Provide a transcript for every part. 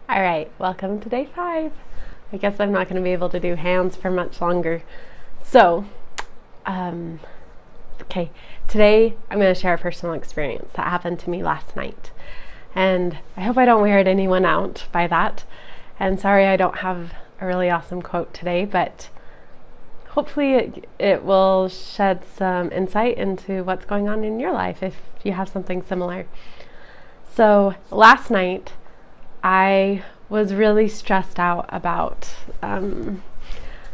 All right, welcome to day 5. I guess I'm not going to be able to do hands for much longer. So, okay, today I'm going to share a personal experience that happened to me last night. And I hope I don't weird anyone out by that. And sorry I don't have a really awesome quote today, but hopefully it will shed some insight into what's going on in your life if you have something similar. So, last night I was really stressed out about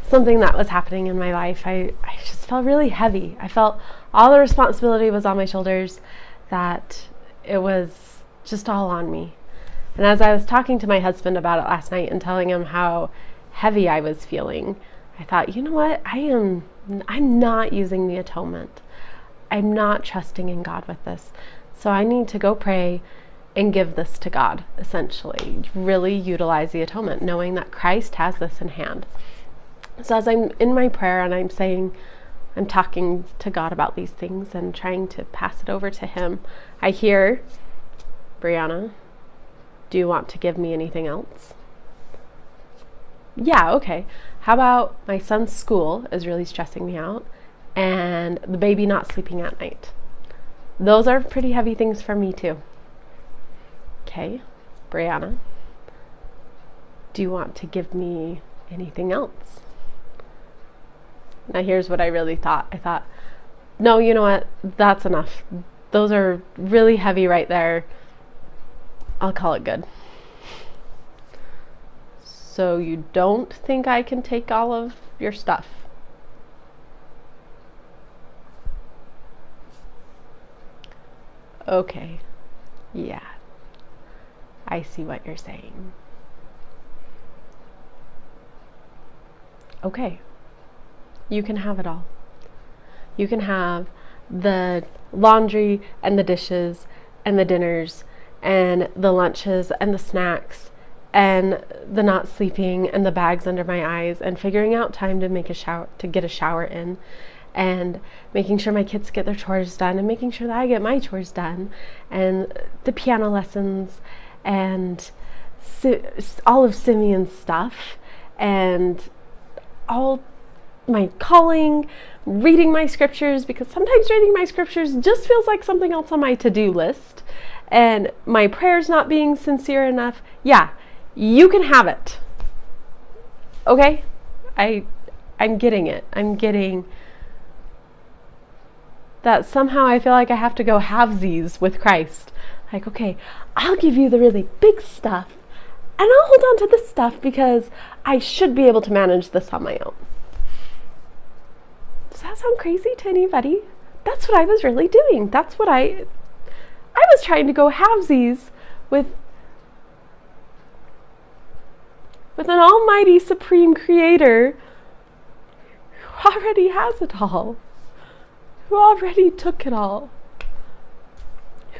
something that was happening in my life. I just felt really heavy. I felt all the responsibility was on my shoulders, that it was just all on me. And as I was talking to my husband about it last night and telling him how heavy I was feeling, I thought, you know what? I'm not using the atonement. I'm not trusting in God with this. So I need to go pray and give this to God, essentially. Really utilize the atonement, knowing that Christ has this in hand. So as I'm in my prayer and I'm talking to God about these things and trying to pass it over to Him, I hear, Brianna, do you want to give me anything else? Yeah, okay. How about my son's school is really stressing me out and the baby not sleeping at night? Those are pretty heavy things for me too. Okay, Brianna, do you want to give me anything else? Now here's what I really thought. I thought, no, you know what? That's enough. Those are really heavy right there. I'll call it good. So you don't think I can take all of your stuff? Okay, yeah. I see what you're saying. Okay, you can have it all. You can have the laundry and the dishes and the dinners and the lunches and the snacks and the not sleeping and the bags under my eyes and figuring out time to get a shower in and making sure my kids get their chores done and making sure that I get my chores done and the piano lessons and all of Simeon's stuff and all my calling, reading my scriptures, because sometimes reading my scriptures just feels like something else on my to-do list, and my prayers not being sincere enough. Yeah, you can have it. Okay? I'm getting it. I'm getting that somehow I feel like I have to go halvesies with Christ. Like, okay, I'll give you the really big stuff, and I'll hold on to this stuff because I should be able to manage this on my own. Does that sound crazy to anybody? That's what I was really doing. That's what I was trying to go halvesies with an almighty supreme creator who already has it all, who already took it all,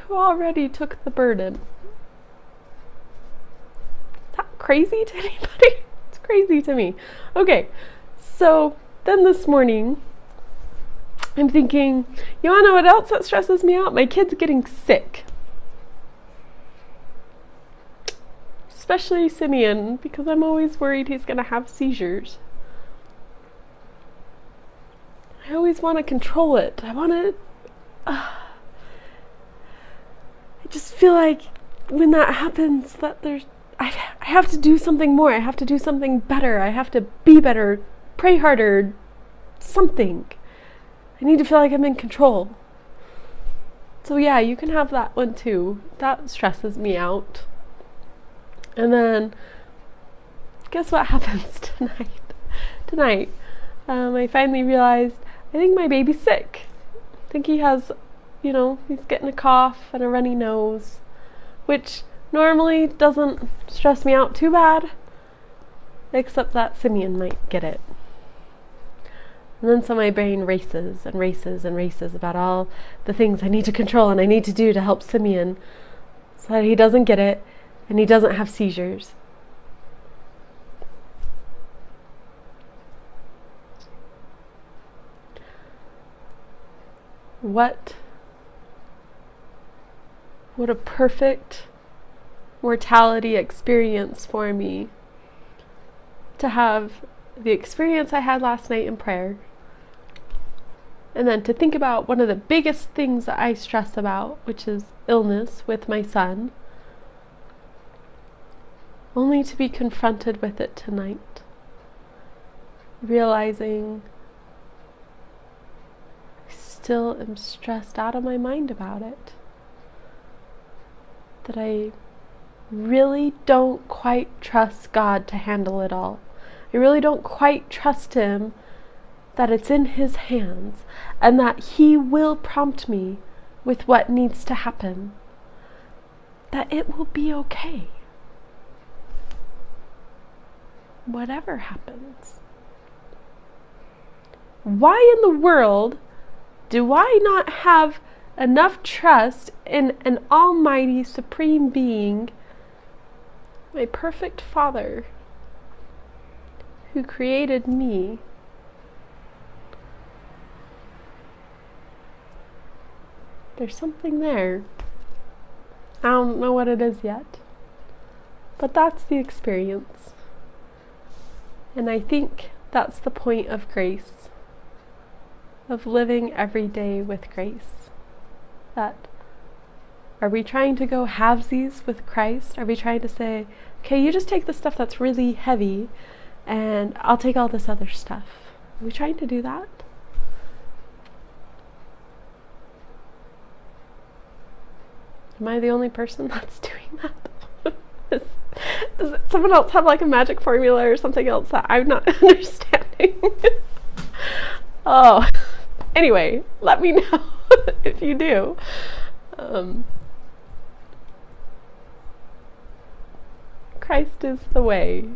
who already took the burden. Is that crazy to anybody? It's crazy to me. Okay, so then this morning, I'm thinking, you wanna know what else that stresses me out? My kid's getting sick. Especially Simeon, because I'm always worried he's gonna have seizures. I always want to control it. I just feel like when that happens that I have to do something more. I have to do something better. I have to be better, pray harder, something. I need to feel like I'm in control. So yeah, you can have that one too. That stresses me out. And then, guess what happens tonight? I finally realized, I think my baby's sick. I think he has, he's getting a cough and a runny nose, which normally doesn't stress me out too bad, except that Simeon might get it. And then so my brain races and races and races about all the things I need to control and I need to do to help Simeon so that he doesn't get it and he doesn't have seizures. What a perfect mortality experience for me to have the experience I had last night in prayer, and then to think about one of the biggest things that I stress about, which is illness with my son, only to be confronted with it tonight, realizing I still am stressed out of my mind about it, that I really don't quite trust God to handle it all. I really don't quite trust Him that it's in His hands and that He will prompt me with what needs to happen, that it will be okay. Whatever happens. Why in the world do I not have enough trust in an almighty supreme being, my perfect Father, who created me? There's something there. I don't know what it is yet, but that's the experience. And I think that's the point of grace, of living every day with grace. That, are we trying to go halvesies with Christ? Are we trying to say, okay, you just take the stuff that's really heavy and I'll take all this other stuff? Are we trying to do that? Am I the only person that's doing that? Does someone else have like a magic formula or something else that I'm not understanding? Oh, anyway, let me know if you do. Christ is the way.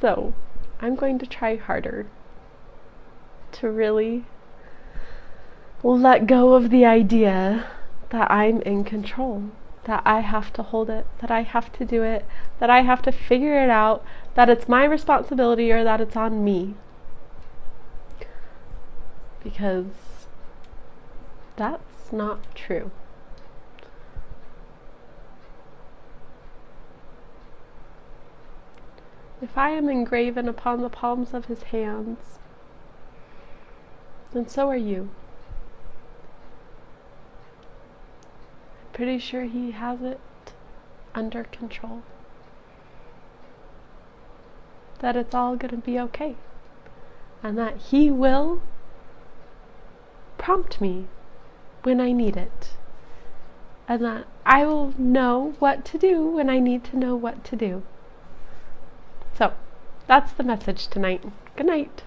So, I'm going to try harder to really let go of the idea that I'm in control, that I have to hold it, that I have to do it, that I have to figure it out, that it's my responsibility or that it's on me. Because that's not true. If I am engraven upon the palms of His hands, then so are you. I'm pretty sure He has it under control. That it's all going to be okay. And that He will prompt me when I need it. And that I will know what to do when I need to know what to do. So, that's the message tonight. Good night.